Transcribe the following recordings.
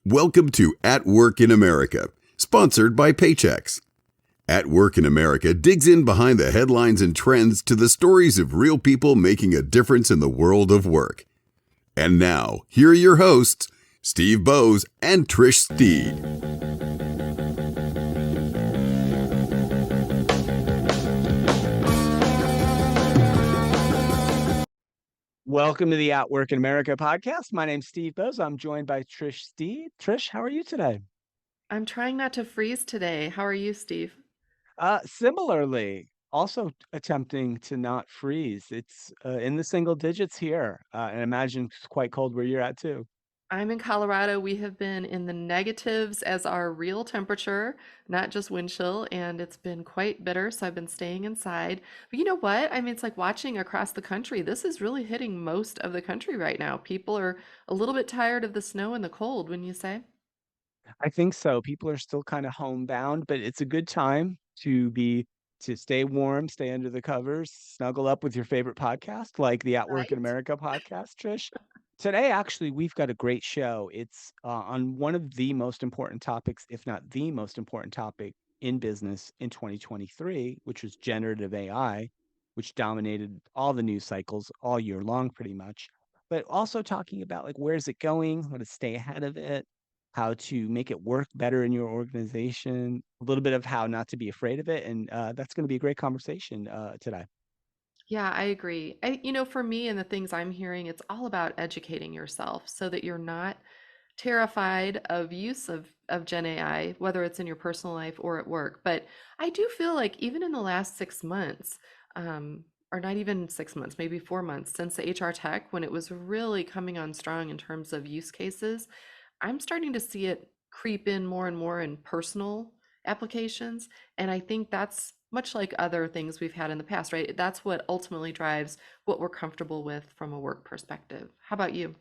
Welcome to At Work in America, sponsored by Paychex. At Work in America digs in behind the headlines and trends to the stories of real people making a difference in the world of work. And now, here are your hosts, Steve Bowes and Trish Steed. Welcome to the At Work in America podcast. My name's Steve Bowes. I'm joined by Trish Steed. Trish, how are you today? I'm trying not to freeze today. How are you, Steve? Similarly, also attempting to not freeze. It's in the single digits here, and imagine it's quite cold where you're at too. I'm in Colorado. We have been in the negatives as our real temperature, not just wind chill, and it's been quite bitter, so I've been staying inside. But you know what? I mean, it's like watching across the country. This is really hitting most of the country right now. People are a little bit tired of the snow and the cold, wouldn't you say? I think so. People are still kind of homebound, but it's a good time to stay warm, stay under the covers, snuggle up with your favorite podcast, like the At Work in Right. America podcast, Trish. Today, actually, we've got a great show. It's on one of the most important topics, if not the most important topic in business in 2023, which was generative AI, which dominated all the news cycles all year long, pretty much. But also talking about like where's it going, how to stay ahead of it, how to make it work better in your organization, a little bit of how not to be afraid of it. And that's going to be a great conversation today. Yeah, I agree. For me and the things I'm hearing, it's all about educating yourself so that you're not terrified of use of Gen AI, whether it's in your personal life or at work. But I do feel like even in the last 6 months, or not even 6 months, maybe 4 months since the HR tech, when it was really coming on strong in terms of use cases, I'm starting to see it creep in more and more in personal applications. And I think that's much like other things we've had in the past, right? That's what ultimately drives what we're comfortable with from a work perspective. How about you?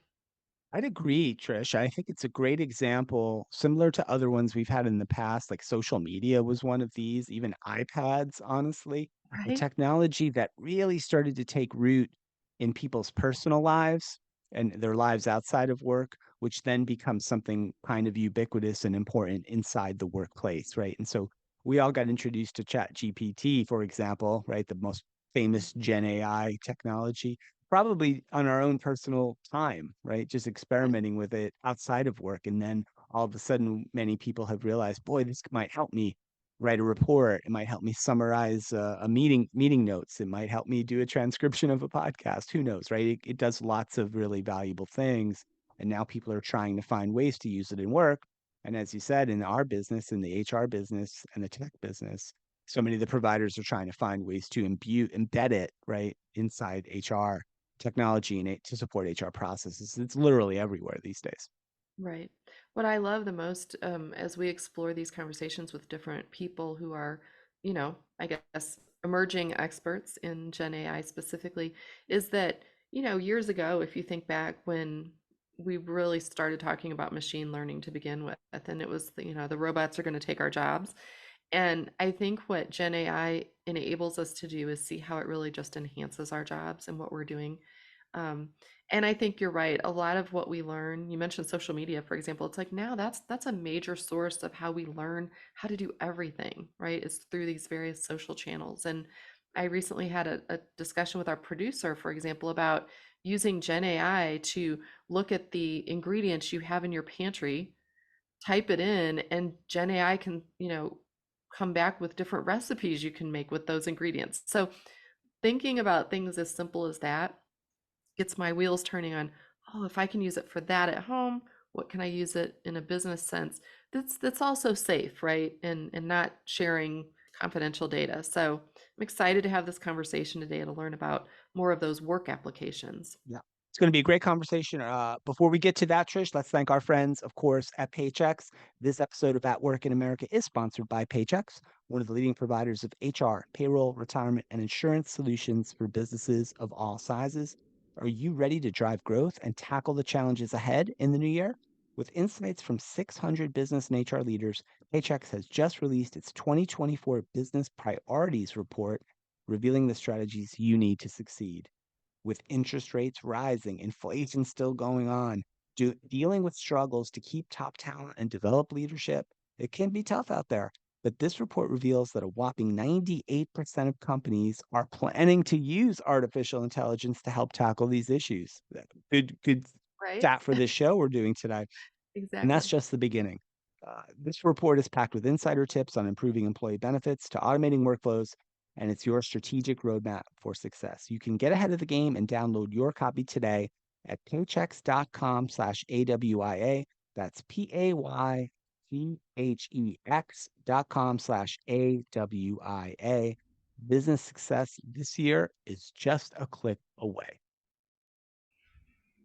I'd agree, Trish. I think it's a great example, similar to other ones we've had in the past, like social media was one of these, even iPads, honestly, a Right? technology that really started to take root in people's personal lives and their lives outside of work, which then becomes something kind of ubiquitous and important inside the workplace, right? And so we all got introduced to Chat GPT, for example, right? The most famous Gen AI technology probably on our own personal time, right? Just experimenting with it outside of work. And then all of a sudden, many people have realized, boy, this might help me write a report. It might help me summarize a meeting notes. It might help me do a transcription of a podcast. Who knows, right? It does lots of really valuable things. And now people are trying to find ways to use it in work. And as you said, in our business, in the HR business and the tech business, so many of the providers are trying to find ways to embed it right inside HR technology and to support HR processes. It's literally everywhere these days. Right. What I love the most, as we explore these conversations with different people who are, I guess emerging experts in Gen AI specifically, is that, years ago, if you think back when we really started talking about machine learning to begin with, and it was, the robots are going to take our jobs. And I think what Gen AI enables us to do is see how it really just enhances our jobs and what we're doing. Um, and I think you're right. A lot of what we learn, you mentioned social media, for example, it's like now that's a major source of how we learn how to do everything, right? It's through these various social channels. And I recently had a discussion with our producer, for example, about using Gen AI to look at the ingredients you have in your pantry, type it in, and Gen AI can, come back with different recipes you can make with those ingredients. So thinking about things as simple as that gets my wheels turning on, oh, if I can use it for that at home, what can I use it in a business sense? That's also safe, right? And not sharing confidential data. So I'm excited to have this conversation today to learn about more of those work applications. Yeah. It's going to be a great conversation. Before we get to that, Trish, let's thank our friends, of course, at Paychex. This episode of At Work in America is sponsored by Paychex, one of the leading providers of HR, payroll, retirement, and insurance solutions for businesses of all sizes. Are you ready to drive growth and tackle the challenges ahead in the new year? With insights from 600 business and HR leaders, Paychex has just released its 2024 Business Priorities Report, revealing the strategies you need to succeed. With interest rates rising, inflation still going on, dealing with struggles to keep top talent and develop leadership, it can be tough out there. But this report reveals that a whopping 98% of companies are planning to use artificial intelligence to help tackle these issues. Good Right? stat for this show we're doing today. And that's Exactly. just the beginning. This report is packed with insider tips on improving employee benefits to automating workflows, and it's your strategic roadmap for success. You can get ahead of the game and download your copy today at paychex.com/AWIA. That's paychex.com/AWIA. Business success this year is just a click away.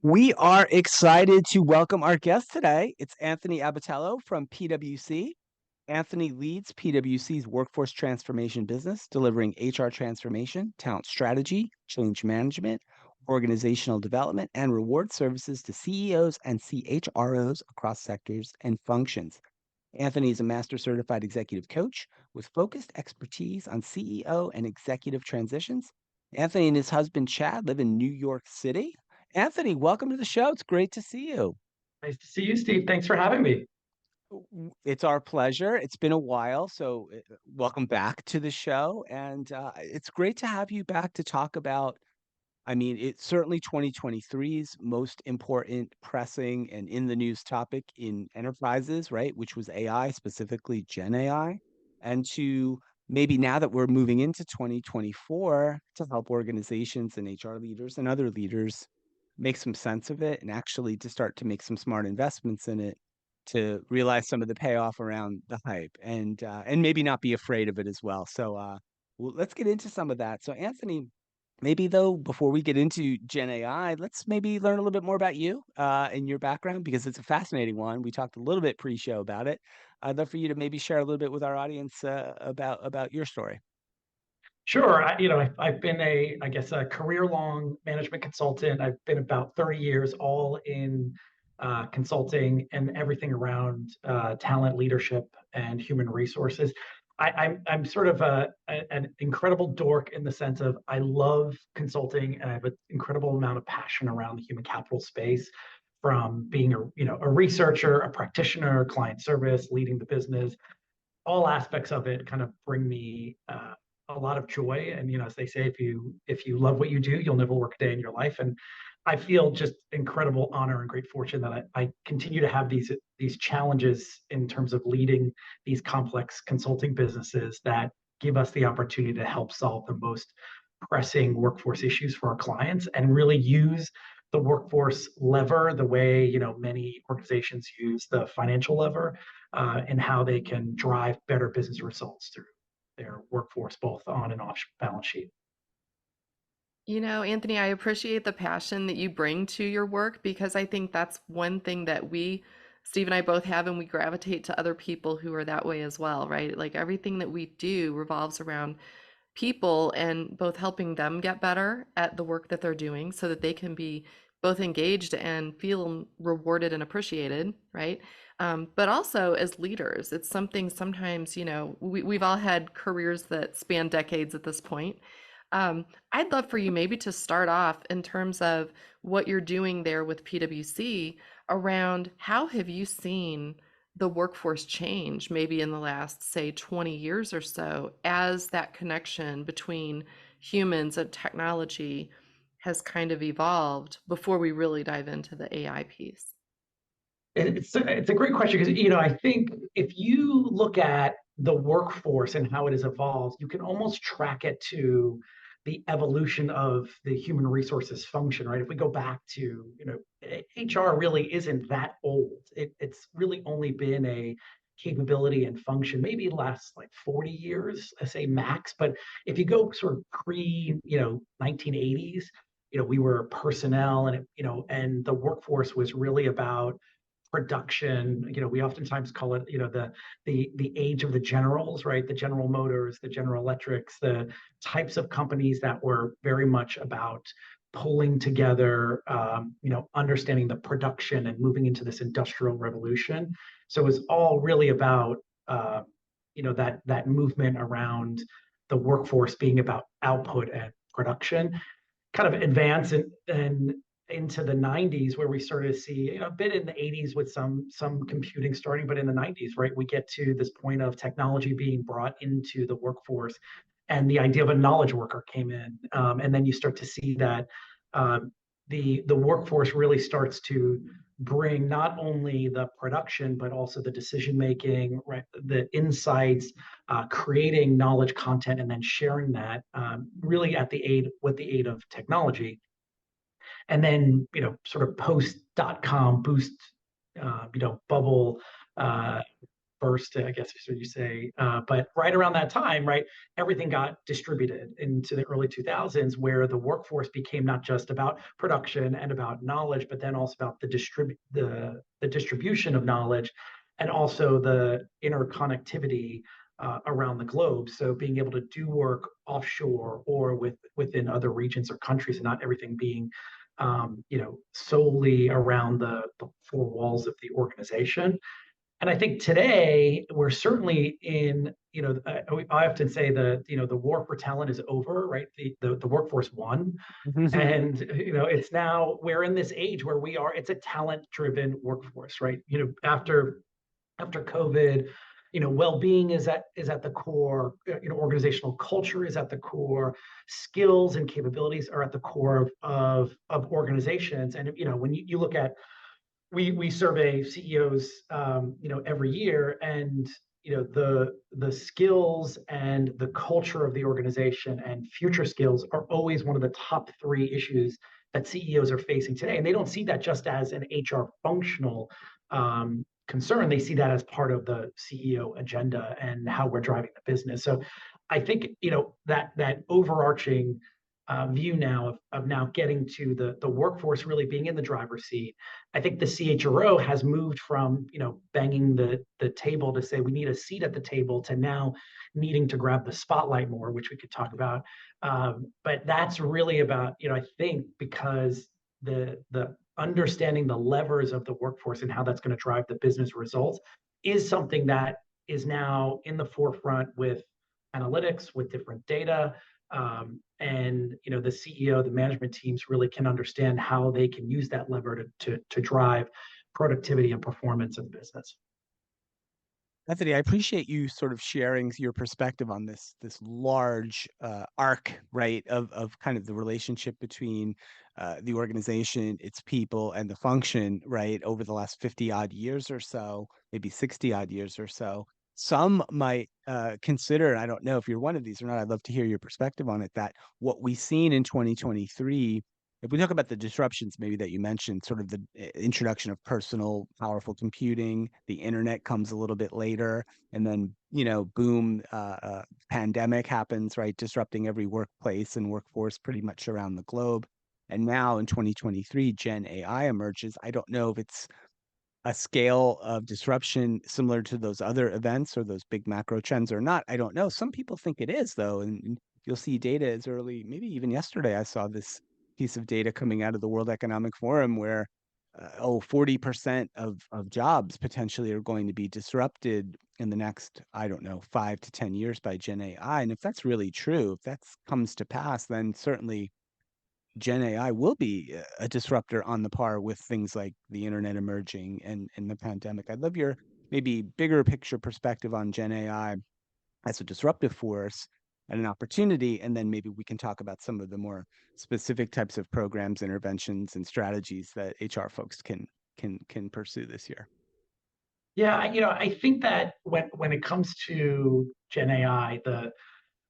We are excited to welcome our guest today. It's Anthony Abbatiello from PwC. Anthony leads PwC's workforce transformation business, delivering HR transformation, talent strategy, change management, organizational development, and reward services to CEOs and CHROs across sectors and functions. Anthony is a master certified executive coach with focused expertise on CEO and executive transitions. Anthony and his husband, Chad, live in New York City. Anthony, welcome to the show. It's great to see you. Nice to see you, Steve. Thanks for having me. It's our pleasure. It's been a while, so welcome back to the show. And it's great to have you back to talk about, I mean, it's certainly 2023's most important, pressing, and in the news topic in enterprises, right? Which was AI, specifically Gen AI. And to maybe now that we're moving into 2024, to help organizations and HR leaders and other leaders make some sense of it and actually to start to make some smart investments in it to realize some of the payoff around the hype and maybe not be afraid of it as well. So well, let's get into some of that. So Anthony, maybe though, before we get into Gen AI, let's maybe learn a little bit more about you and your background because it's a fascinating one. We talked a little bit pre-show about it. I'd love for you to maybe share a little bit with our audience about your story. Sure. I've been I guess, a career-long management consultant. I've been about 30 years all in consulting and everything around talent leadership and human resources. I'm sort of an incredible dork in the sense of I love consulting and I have an incredible amount of passion around the human capital space, from being a researcher, a practitioner, client service, leading the business. All aspects of it kind of bring me a lot of joy. And as they say, if you love what you do, you'll never work a day in your life. And I feel just incredible honor and great fortune that I continue to have these challenges in terms of leading these complex consulting businesses that give us the opportunity to help solve the most pressing workforce issues for our clients and really use the workforce lever the way many organizations use the financial lever, and how they can drive better business results through their workforce, both on and off balance sheet. Anthony, I appreciate the passion that you bring to your work because I think that's one thing that Steve and I both have, and we gravitate to other people who are that way as well, right? Like everything that we do revolves around people and both helping them get better at the work that they're doing so that they can be both engaged and feel rewarded and appreciated, right? But also as leaders, it's something sometimes, we've all had careers that span decades at this point. I'd love for you maybe to start off in terms of what you're doing there with PwC around how have you seen the workforce change maybe in the last, say, 20 years or so as that connection between humans and technology has kind of evolved before we really dive into the AI piece? It's a great question because I think if you look at the workforce and how it has evolved, you can almost track it to the evolution of the human resources function, right? If we go back to, HR really isn't that old. It's really only been a capability and function maybe last like 40 years, I say max. But if you go sort of pre, 1980s, we were personnel and the workforce was really about production. We oftentimes call it, the age of the generals, right? The General Motors, the General Electrics, the types of companies that were very much about pulling together, understanding the production and moving into this industrial revolution. So it's all really about, that movement around the workforce being about output and production, kind of advance into the 90s where we started to see, a bit in the 80s with some computing starting, but in the 90s, right, we get to this point of technology being brought into the workforce, and the idea of a knowledge worker came in, and then you start to see that the workforce really starts to bring not only the production but also the decision making, right, the insights, creating knowledge content, and then sharing that, really with the aid of technology. And then, sort of post-dot-com boost, bubble, burst, I guess is what you say. But right around that time, right, everything got distributed into the early 2000s, where the workforce became not just about production and about knowledge, but then also about the distribution of knowledge, and also the interconnectivity around the globe. So being able to do work offshore or within other regions or countries, and not everything being solely around the four walls of the organization. And I think today we're certainly in, I often say the war for talent is over, right? The workforce won. And, it's now, we're in this age where it's a talent driven workforce, right? After COVID, well-being is at the core, organizational culture is at the core, skills and capabilities are at the core of organizations. And, when you look at, we survey CEOs, every year, and the skills and the culture of the organization and future skills are always one of the top three issues that CEOs are facing today. And they don't see that just as an HR functional concern. They see that as part of the CEO agenda and how we're driving the business. So I think that overarching view now of now getting to the workforce really being in the driver's seat. I think the CHRO has moved from banging the table to say we need a seat at the table, to now needing to grab the spotlight more, which we could talk about. But that's really about, I think, because the understanding the levers of the workforce and how that's going to drive the business results is something that is now in the forefront with analytics, with different data. And the CEO, the management teams really can understand how they can use that lever to drive productivity and performance of the business. Anthony, I appreciate you sort of sharing your perspective on this large arc, right, of kind of the relationship between the organization, its people, and the function, right, over the last 50 odd years or so, maybe 60 odd years or so. Some might consider, and I don't know if you're one of these or not, I'd love to hear your perspective on it, that what we've seen in 2023, if we talk about the disruptions maybe that you mentioned, sort of the introduction of personal, powerful computing, the internet comes a little bit later, and then, boom, pandemic happens, right, disrupting every workplace and workforce pretty much around the globe. And now in 2023, Gen AI emerges. I don't know if it's a scale of disruption similar to those other events or those big macro trends or not. I don't know. Some people think it is, though, and you'll see data as early, maybe even yesterday, I saw this piece of data coming out of the World Economic Forum where 40% of jobs potentially are going to be disrupted in the next, I don't know, 5 to 10 years by Gen AI. And if that's really true, if that comes to pass, then certainly Gen AI will be a disruptor on the par with things like the internet emerging and the pandemic. I'd love your maybe bigger picture perspective on Gen AI as a disruptive force and an opportunity, and then maybe we can talk about some of the more specific types of programs, interventions, and strategies that HR folks can pursue this year. Yeah, I think that when it comes to Gen AI,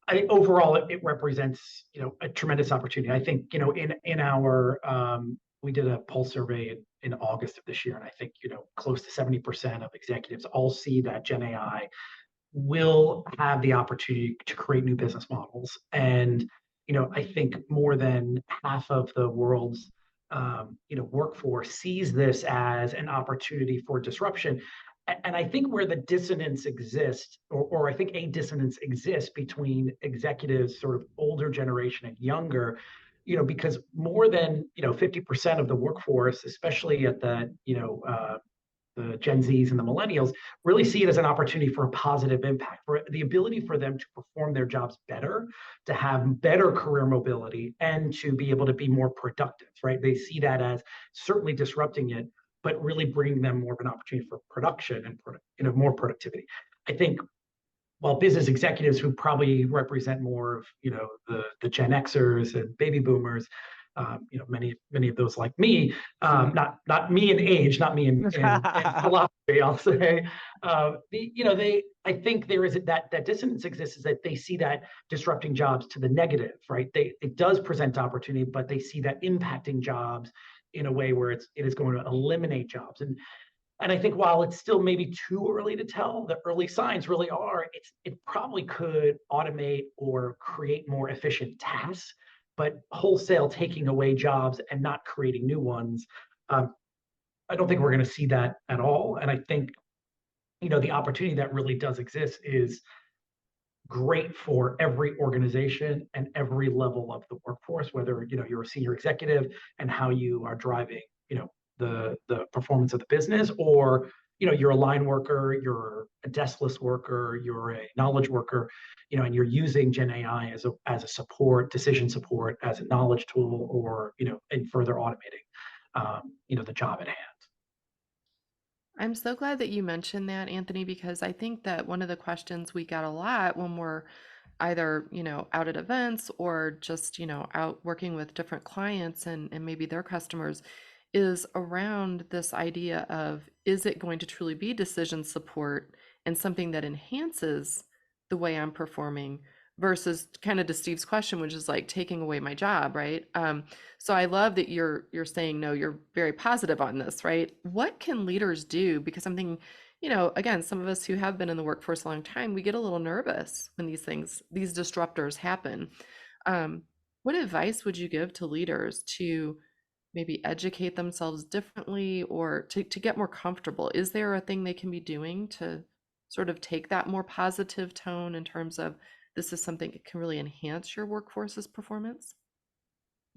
I think overall it represents a tremendous opportunity. I think in our we did a pulse survey in August of this year, and I think close to 70% of executives all see that Gen AI will have the opportunity to create new business models. And I think more than half of the world's workforce sees this as an opportunity for disruption. And I think where the dissonance exists, or I think a dissonance exists between executives, sort of older generation and younger, because more than 50% of the workforce, especially at the the Gen Zs and the millennials really see it as an opportunity for a positive impact, for the ability for them to perform their jobs better, to have better career mobility, and to be able to be more productive, right? They see that as certainly disrupting it, but really bringing them more of an opportunity for production and more productivity. I think while business executives who probably represent more of the Gen Xers and baby boomers, many of those like me, not me in age, not me in philosophy, I'll say, I think there is that dissonance exists, is that they see that disrupting jobs to the negative, right? It does present opportunity, but they see that impacting jobs in a way where it is going to eliminate jobs. And I think while it's still maybe too early to tell, the early signs really are it probably could automate or create more efficient tasks, but wholesale taking away jobs and not creating new ones. I don't think we're going to see that at all. And I think the opportunity that really does exist is great for every organization and every level of the workforce, whether you're a senior executive and how you are driving the performance of the business, or you're a line worker, you're a deskless worker, you're a knowledge worker, and you're using Gen AI as a support, decision support, as a knowledge tool, or and further automating the job at hand. I'm so glad that you mentioned that, Anthony, because I think that one of the questions we get a lot when we're either, out at events or just, out working with different clients and maybe their customers is around this idea of, is it going to truly be decision support and something that enhances the way I'm performing versus, kind of to Steve's question, which is like taking away my job, right? So I love that you're saying, no, you're very positive on this, right? What can leaders do? Because I'm thinking, again, some of us who have been in the workforce a long time, we get a little nervous when these disruptors happen. What advice would you give to leaders to maybe educate themselves differently, or to get more comfortable? Is there a thing they can be doing to sort of take that more positive tone in terms of, this is something that can really enhance your workforce's performance?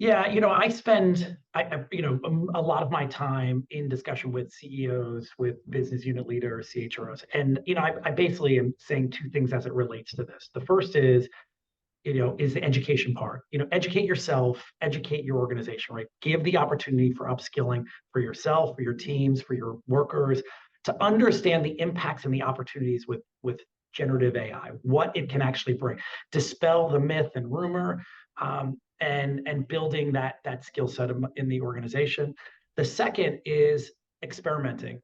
Yeah, I spend a lot of my time in discussion with CEOs, with business unit leaders, CHROs, and I basically am saying two things as it relates to this. The first is the education part. Educate yourself, educate your organization, right? Give the opportunity for upskilling for yourself, for your teams, for your workers, to understand the impacts and the opportunities with generative AI, what it can actually bring, dispel the myth and rumor, and building that skill set in the organization. The second is experimenting.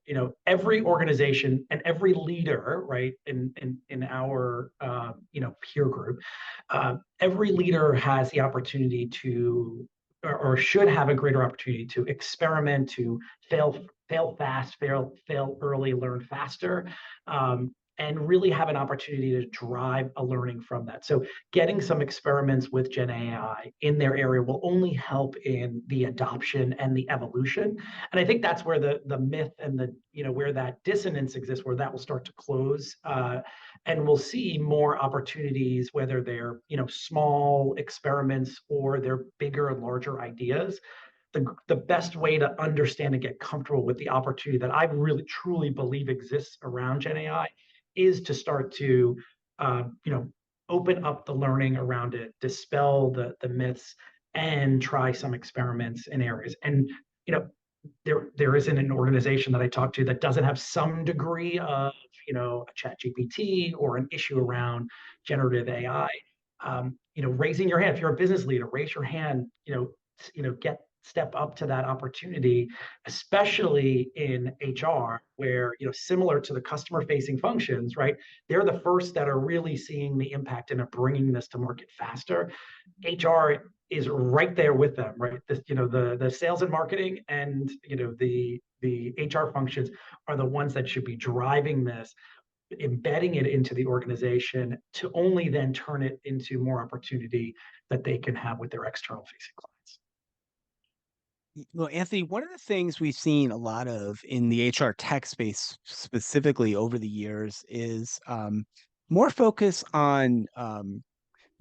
Every organization and every leader, right, in our peer group, every leader has the opportunity to, or should have a greater opportunity to experiment, to fail fast, fail early, learn faster, and really have an opportunity to drive a learning from that. So getting some experiments with Gen AI in their area will only help in the adoption and the evolution. And I think that's where the myth and where that dissonance exists, where that will start to close, and we'll see more opportunities, whether they're small experiments or they're bigger and larger ideas. The best way to understand and get comfortable with the opportunity that I really truly believe exists around Gen AI is to start to open up the learning around it, dispel the myths, and try some experiments in areas. And there isn't an organization that I talk to that doesn't have some degree of a chat GPT or an issue around generative AI. Raising your hand, if you're a business leader, raise your hand, step up to that opportunity, especially in HR, where similar to the customer facing functions, right, they're the first that are really seeing the impact and are bringing this to market faster. HR is right there with them, right? The sales and marketing and the HR functions are the ones that should be driving this, embedding it into the organization, to only then turn it into more opportunity that they can have with their external facing clients. Well, Anthony, one of the things we've seen a lot of in the HR tech space specifically over the years is more focus on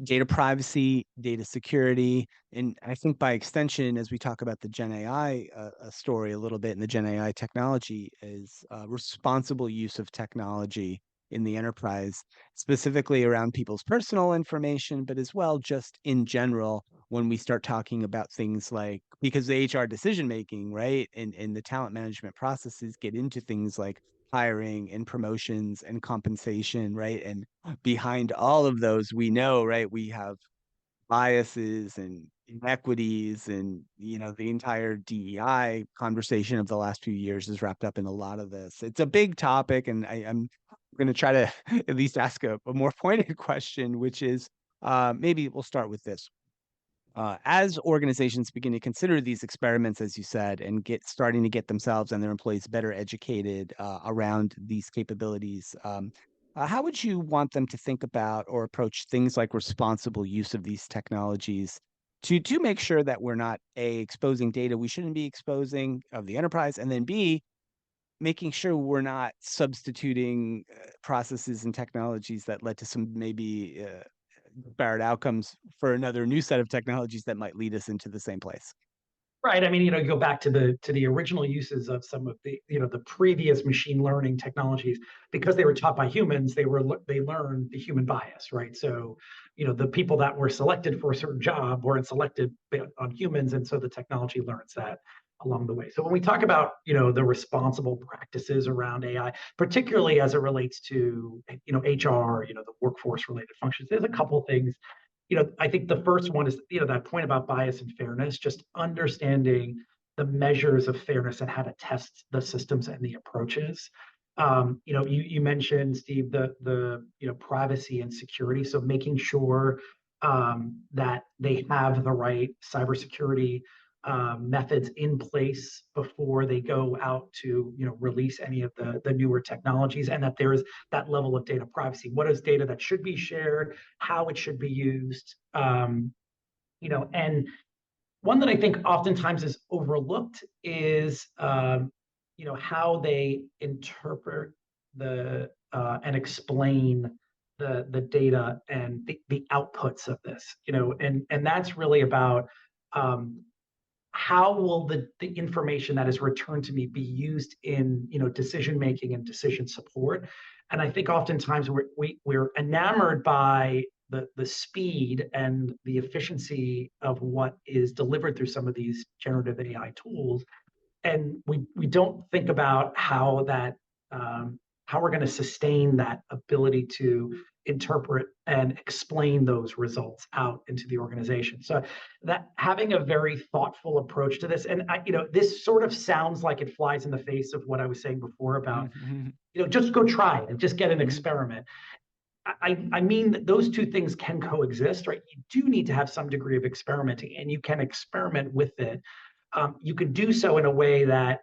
data privacy, data security, and I think by extension, as we talk about the Gen AI story a little bit, and the Gen AI technology is responsible use of technology in the enterprise, specifically around people's personal information, but as well just in general when we start talking about things like, because the HR decision making, right, and the talent management processes get into things like hiring and promotions and compensation, right? And behind all of those, we know, right, we have biases and inequities, and the entire DEI conversation of the last few years is wrapped up in a lot of this. It's a big topic, and I'm going to try to at least ask a more pointed question, which is maybe we'll start with this. As organizations begin to consider these experiments, as you said, and starting to get themselves and their employees better educated around these capabilities, how would you want them to think about or approach things like responsible use of these technologies to make sure that we're not exposing data we shouldn't be exposing of the enterprise, and then B, making sure we're not substituting processes and technologies that led to some maybe disparate outcomes for another new set of technologies that might lead us into the same place. Right. I mean, you go back to the original uses of some of the the previous machine learning technologies, because they were taught by humans. They learned the human bias, right? So, the people that were selected for a certain job weren't selected on humans, and so the technology learns that along the way. So when we talk about the responsible practices around AI, particularly as it relates to HR, the workforce related functions, there's a couple things. I think the first one is, that point about bias and fairness, just understanding the measures of fairness and how to test the systems and the approaches. You mentioned, Steve, the privacy and security. So making sure that they have the right cybersecurity methods in place before they go out to release any of the newer technologies, and that there's that level of data privacy. What is data that should be shared, how it should be used, and one that I think oftentimes is overlooked is how they interpret the and explain the data and the outputs of this, and that's really about how will the information that is returned to me be used in decision making and decision support. And I think oftentimes we're enamored by the speed and the efficiency of what is delivered through some of these generative AI tools, and we don't think about how we're going to sustain that ability to interpret and explain those results out into the organization. So that having a very thoughtful approach to this, and this sort of sounds like it flies in the face of what I was saying before about just go try it and just get an experiment. I mean that those two things can coexist, right? You do need to have some degree of experimenting, and you can experiment with it. You can do so in a way that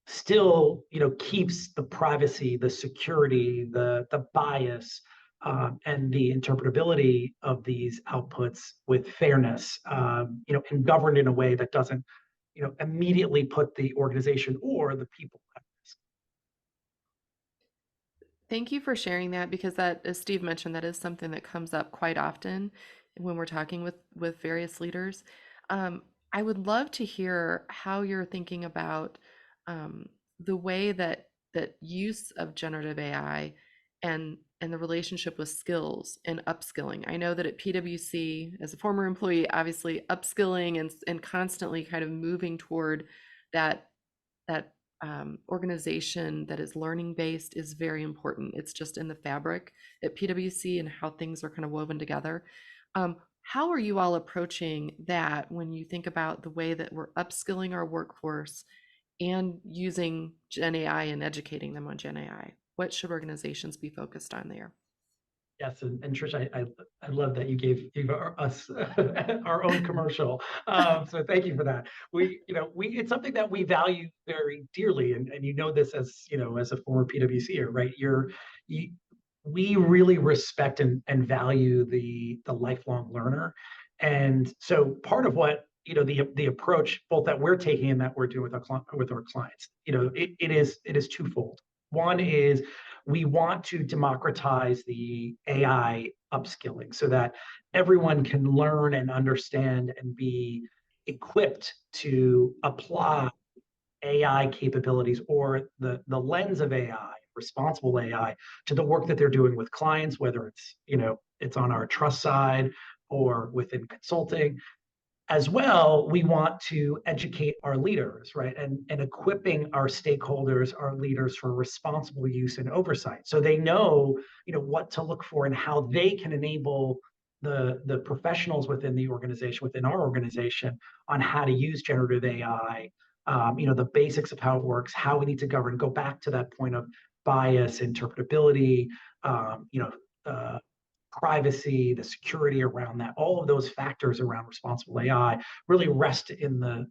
still, keeps the privacy, the security, the bias, and the interpretability of these outputs with fairness, and governed in a way that doesn't, immediately put the organization or the people at risk. Thank you for sharing that, because that, as Steve mentioned, that is something that comes up quite often when we're talking with various leaders. I would love to hear how you're thinking about the way that use of generative AI and the relationship with skills and upskilling. I know that at PwC, as a former employee, obviously upskilling and constantly kind of moving toward that organization that is learning based is very important. It's just in the fabric at PwC and how things are kind of woven together. How are you all approaching that when you think about the way that we're upskilling our workforce and using Gen AI and educating them on Gen AI? What should organizations be focused on there? Yes, and Trish, I love that you gave us our own commercial. So thank you for that. It's something that we value very dearly, and this as a former PwCer, right? We really respect and value the lifelong learner, and so part of what the approach both that we're taking and that we're doing with our clients, it is twofold. One is we want to democratize the AI upskilling so that everyone can learn and understand and be equipped to apply AI capabilities or the lens of AI, responsible AI, to the work that they're doing with clients, whether it's on our trust side or within consulting. As well, we want to educate our leaders, right? And equipping our stakeholders, our leaders, for responsible use and oversight. So they know, what to look for and how they can enable the professionals within the organization, within our organization, on how to use generative AI, the basics of how it works, how we need to govern, go back to that point of bias, interpretability, um, you know, uh, privacy, the security around that, all of those factors around responsible AI really rest in the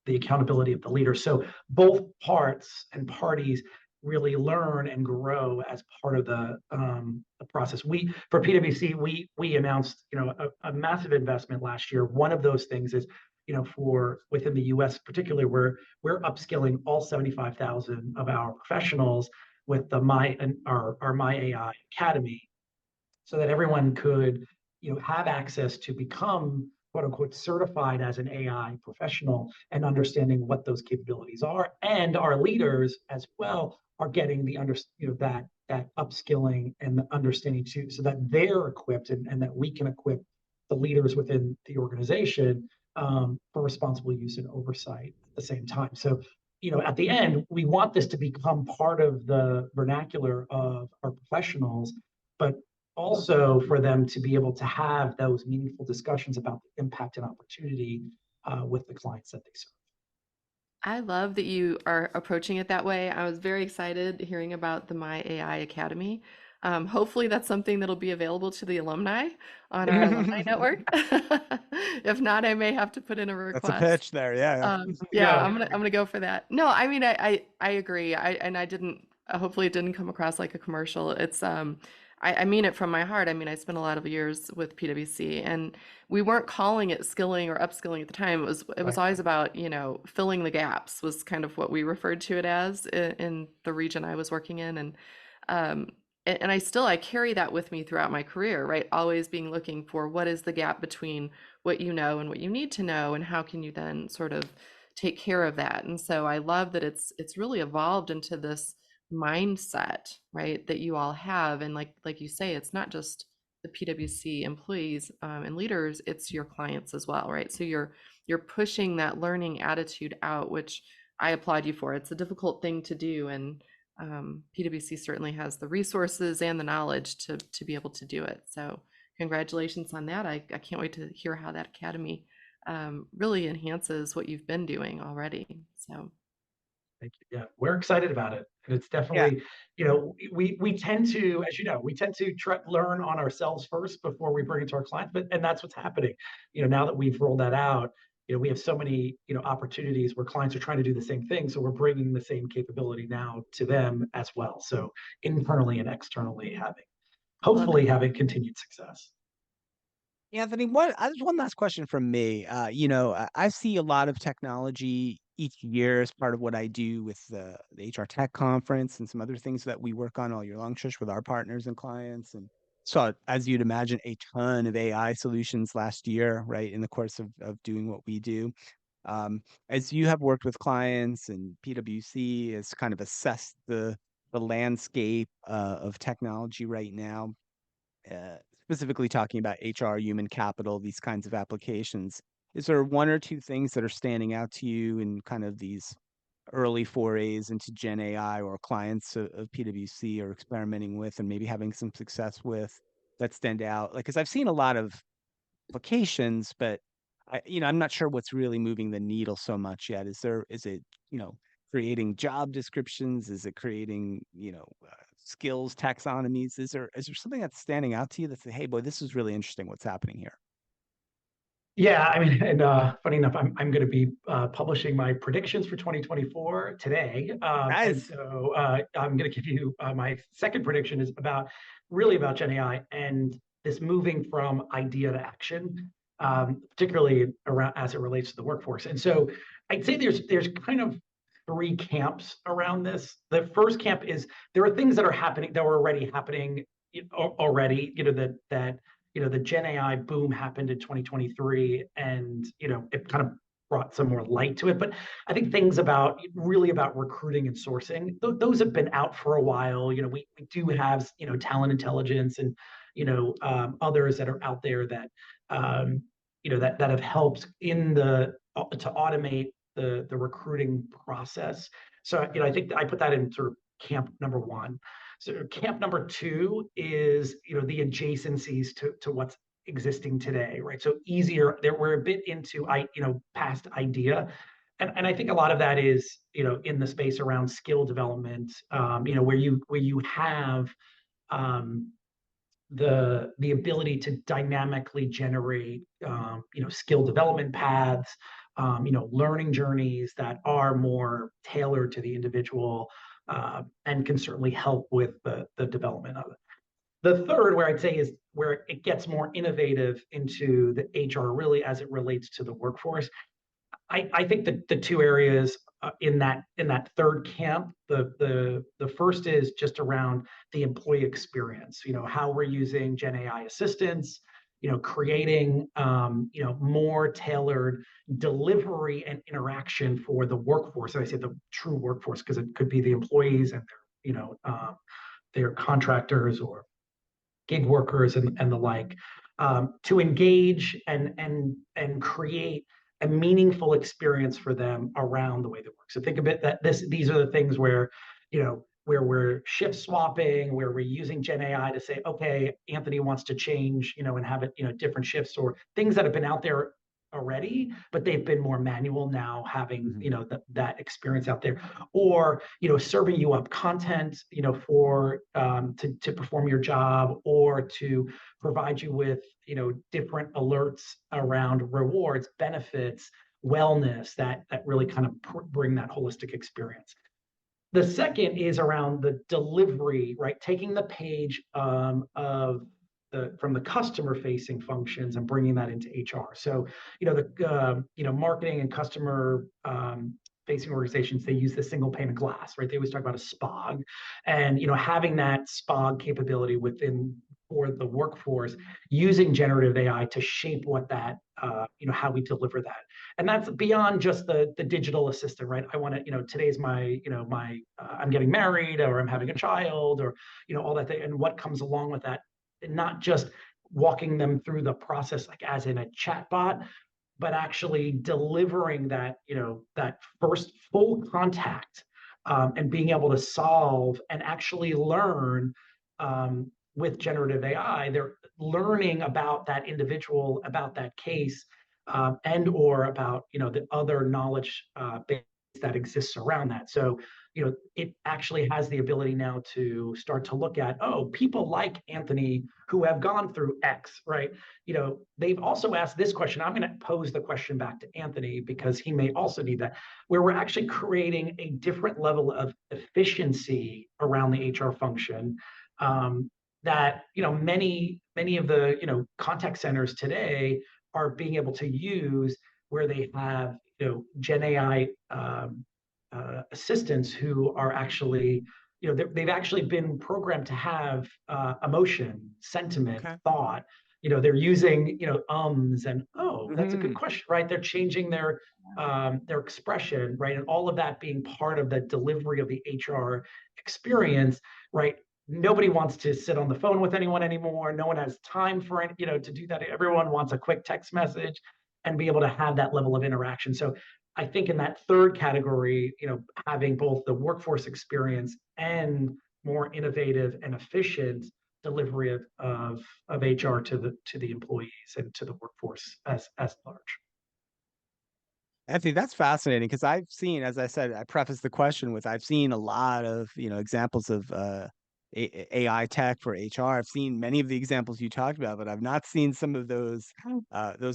accountability of the leader. So both parts and parties really learn and grow as part of the process. We, for PwC, we announced a massive investment last year. One of those things is for within the U.S. particularly, we're upskilling all 75,000 of our professionals with our My AI Academy, so that everyone could have access to become quote unquote certified as an AI professional and understanding what those capabilities are. And our leaders as well are getting that upskilling and the understanding too, so that they're equipped and that we can equip the leaders within the organization for responsible use and oversight at the same time. So at the end, we want this to become part of the vernacular of our professionals, but also for them to be able to have those meaningful discussions about the impact and opportunity with the clients that they serve. I love that you are approaching it that way. I was very excited hearing about the My AI Academy. Hopefully, that's something that'll be available to the alumni on our alumni network. If not, I may have to put in a That's a request. pitch there. Yeah. Yeah, Yeah. I'm gonna go for that. No, I mean, I agree. I didn't. Hopefully, it didn't come across like a commercial. I mean it from my heart. I mean, I spent a lot of years with PwC, and we weren't calling it skilling or upskilling at the time. It was Right. always about, filling the gaps was kind of what we referred to it as in the region I was working in, um, and I carry that with me throughout my career, right? Always being looking for what is the gap between what you know and what you need to know, and how can you then sort of take care of that. And so I love that it's really evolved into this mindset, right, that you all have. And like you say, it's not just the PwC employees and leaders, it's your clients as well, right? So you're pushing that learning attitude out, which I applaud you for. It's a difficult thing to do, and PwC certainly has the resources and the knowledge to be able to do it. So congratulations on that. I can't wait to hear how that academy really enhances what you've been doing already. So Thank you. Yeah, we're excited about it. And it's Yeah. definitely, we tend to, as you know, we tend to learn on ourselves first before we bring it to our clients. And that's what's happening. Now that we've rolled that out, we have so many, opportunities where clients are trying to do the same thing. So we're bringing the same capability now to them as well. So internally and externally love it. hopefully having continued success. Anthony, there's one last question from me. I see a lot of technology each year as part of what I do with the HR Tech Conference and some other things that we work on all year long, Trish, with our partners and clients. And saw, as you'd imagine, a ton of AI solutions last year, right, in the course of doing what we do. As you have worked with clients and PwC has kind of assessed the landscape of technology right now, specifically talking about HR, human capital, these kinds of applications, is there one or two things that are standing out to you in kind of these early forays into Gen AI or clients of PwC are experimenting with and maybe having some success with that stand out? Like, because I've seen a lot of applications, but I'm not sure what's really moving the needle so much yet. Is it, creating job descriptions? Is it creating, skills taxonomies? Is there something that's standing out to you that's, hey, boy, this is really interesting what's happening here? Yeah, I mean, and funny enough, I'm going to be publishing my predictions for 2024 today, and Nice. so I'm going to give you my second prediction is really about Gen AI and this moving from idea to action, particularly around as it relates to the workforce. And so I'd say there's kind of three camps around this. The first camp is there are things that are happening that were already happening already. The Gen AI boom happened in 2023, and it kind of brought some more light to it. But I think things about recruiting and sourcing, those have been out for a while. We do have talent intelligence and others that are out there that that have helped to automate the recruiting process. So I think I put that in sort of camp number one. So camp number two is the adjacencies to what's existing today, right? So easier. We're a bit into past idea. And I think a lot of that is in the space around skill development, where you have the ability to dynamically generate skill development paths, learning journeys that are more tailored to the individual, and can certainly help with the development of it. The third, where I'd say, is where it gets more innovative into the HR, really, as it relates to the workforce. I think that the two areas in that third camp, the first is just around the employee experience. How we're using Gen AI assistants, creating more tailored delivery and interaction for the workforce. And I say the true workforce because it could be the employees and their contractors or gig workers and the like, to engage and create a meaningful experience for them around the way they work. So think of it that these are the things where we're shift swapping, where we're using Gen AI to say, okay, Anthony wants to change, and have it, different shifts, or things that have been out there already, but they've been more manual now, having that experience out there, or serving you up content for to perform your job, or to provide you with different alerts around rewards, benefits, wellness, that really kind of bring that holistic experience. The second is around the delivery, right? Taking the page from the customer-facing functions and bringing that into HR. So, the marketing and customer facing organizations, they use the single pane of glass, right? They always talk about a SPOG, and having that SPOG capability for the workforce, using generative AI to shape what that how we deliver that. And that's beyond just the digital assistant, right? I want to, today's my I'm getting married, or I'm having a child, or all that thing, and what comes along with that. And not just walking them through the process like as in a chatbot, but actually delivering that that first full contact, and being able to solve and actually learn, with generative AI. They're learning about that individual, about that case, and or about the other knowledge base that exists around that. So it actually has the ability now to start to look at, people like Anthony who have gone through X, right? They've also asked this question. I'm going to pose the question back to Anthony because he may also need that, where we're actually creating a different level of efficiency around the HR function, that many of the contact centers today are being able to use, where they have Gen AI assistants who are actually they've actually been programmed to have emotion, sentiment, Okay. thought. They're using ums and that's a good question, right? They're changing their expression, right? And all of that being part of the delivery of the HR experience, right? Nobody wants to sit on the phone with anyone anymore. No one has time for it, to do that. Everyone wants a quick text message and be able to have that level of interaction. So I think in that third category, having both the workforce experience and more innovative and efficient delivery of HR to the employees and to the workforce as large. Anthony, that's fascinating because I've seen, as I said, I prefaced the question with, I've seen a lot of, examples of AI tech for HR. I've seen many of the examples you talked about, but I've not seen some of those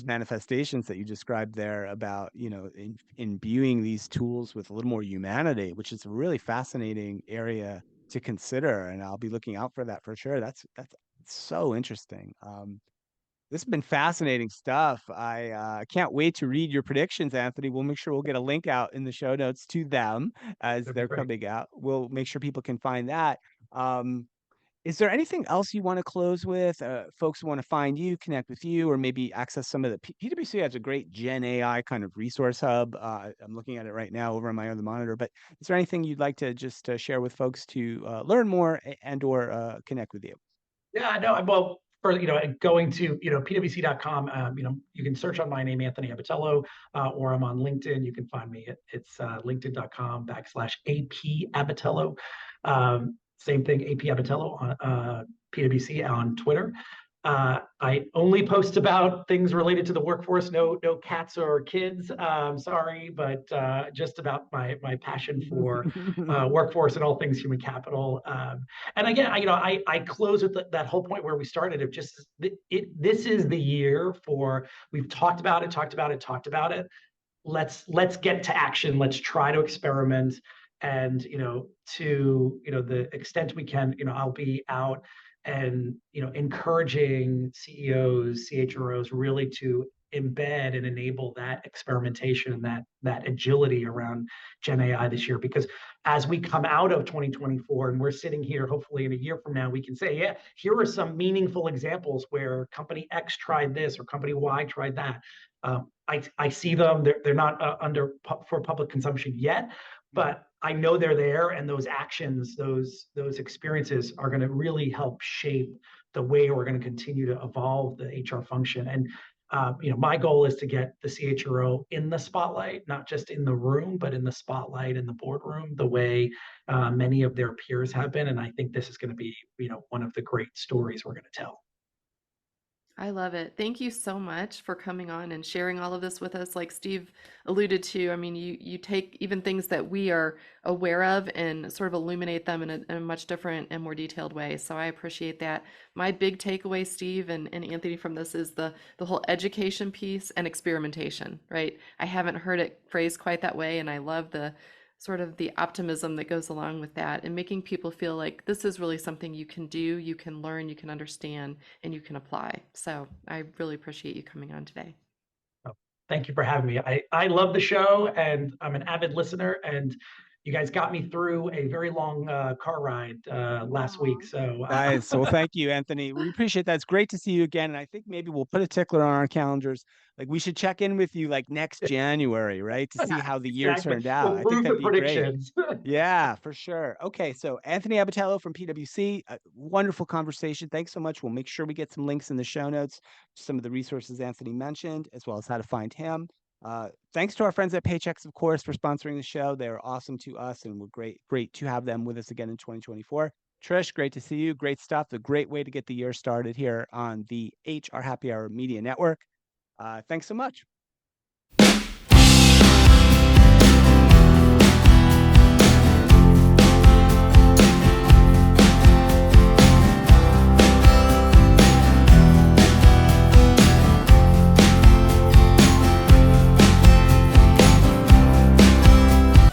manifestations that you described there about, imbuing these tools with a little more humanity, which is a really fascinating area to consider. And I'll be looking out for that for sure. That's so interesting. This has been fascinating stuff. I can't wait to read your predictions, Anthony. We'll make sure we'll get a link out in the show notes to them as That'd be they're great. coming out. We'll make sure people can find that. Um, is there anything else you want to close with? Folks want to find you, connect with you, or maybe access some of the PwC has a great Gen AI kind of resource hub. I'm looking at it right now over on my other monitor. But is there anything you'd like to just share with folks to learn more and or connect with you? Yeah, no, well, for going to pwc.com, you can search on my name, Anthony Abbatiello, or I'm on LinkedIn. You can find me. It's linkedin.com/AP Abbatiello. Same thing, AP Abbatiello on PwC on Twitter. I only post about things related to the workforce. No cats or kids. Sorry, but just about my passion for workforce and all things human capital. And again, I close with that whole point where we started. Of just this is the year for, we've talked about it. Let's get to action. Let's try to experiment, and to the extent we can, I'll be out and encouraging CEOs, CHROs really to embed and enable that experimentation and that agility around Gen AI this year. Because as we come out of 2024 and we're sitting here, hopefully in a year from now, we can say, yeah, here are some meaningful examples where company X tried this or company Y tried that. I see them. They're not for public consumption yet, but I know they're there, and those actions, those experiences are going to really help shape the way we're going to continue to evolve the HR function. And my goal is to get the CHRO in the spotlight, not just in the room, but in the spotlight in the boardroom, the way many of their peers have been. And I think this is going to be, one of the great stories we're going to tell. I love it. Thank you so much for coming on and sharing all of this with us. Like Steve alluded to, I mean, you take even things that we are aware of and sort of illuminate them in a much different and more detailed way. So I appreciate that. My big takeaway, Steve and Anthony, from this is the whole education piece and experimentation, right? I haven't heard it phrased quite that way, and I love the sort of the optimism that goes along with that, and making people feel like this is really something you can do, you can learn, you can understand, and you can apply. So I really appreciate you coming on today. Oh, thank you for having me. I love the show, and I'm an avid listener, and you guys got me through a very long car ride last week. So Nice. Well, thank you, Anthony. We appreciate that. It's great to see you again. And I think maybe we'll put a tickler on our calendars. Like we should check in with you like next January, right? To see how the year exactly, turned out. I we'll think prove that'd the be great. predictions. Yeah, for sure. Okay, so Anthony Abbatiello from PwC, a wonderful conversation. Thanks so much. We'll make sure we get some links in the show notes, some of the resources Anthony mentioned, as well as how to find him. Thanks to our friends at Paychex, of course, for sponsoring the show. They're awesome to us, and we're great to have them with us again in 2024. Trish, great to see you. Great stuff. A great way to get the year started here on the HR Happy Hour Media Network. Thanks so much.